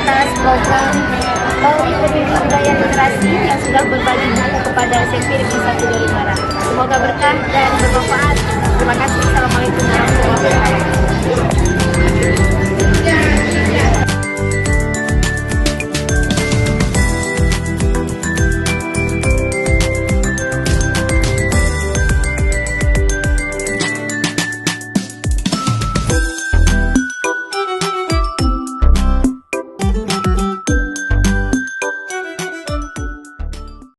atas program Polri Pembimbing Budaya Literasi yang sudah berbagi buku kepada Sepir di 1 Maret. Semoga berkah dan bermanfaat. Terima kasih. Assalamualaikum warahmatullahi wabarakatuh.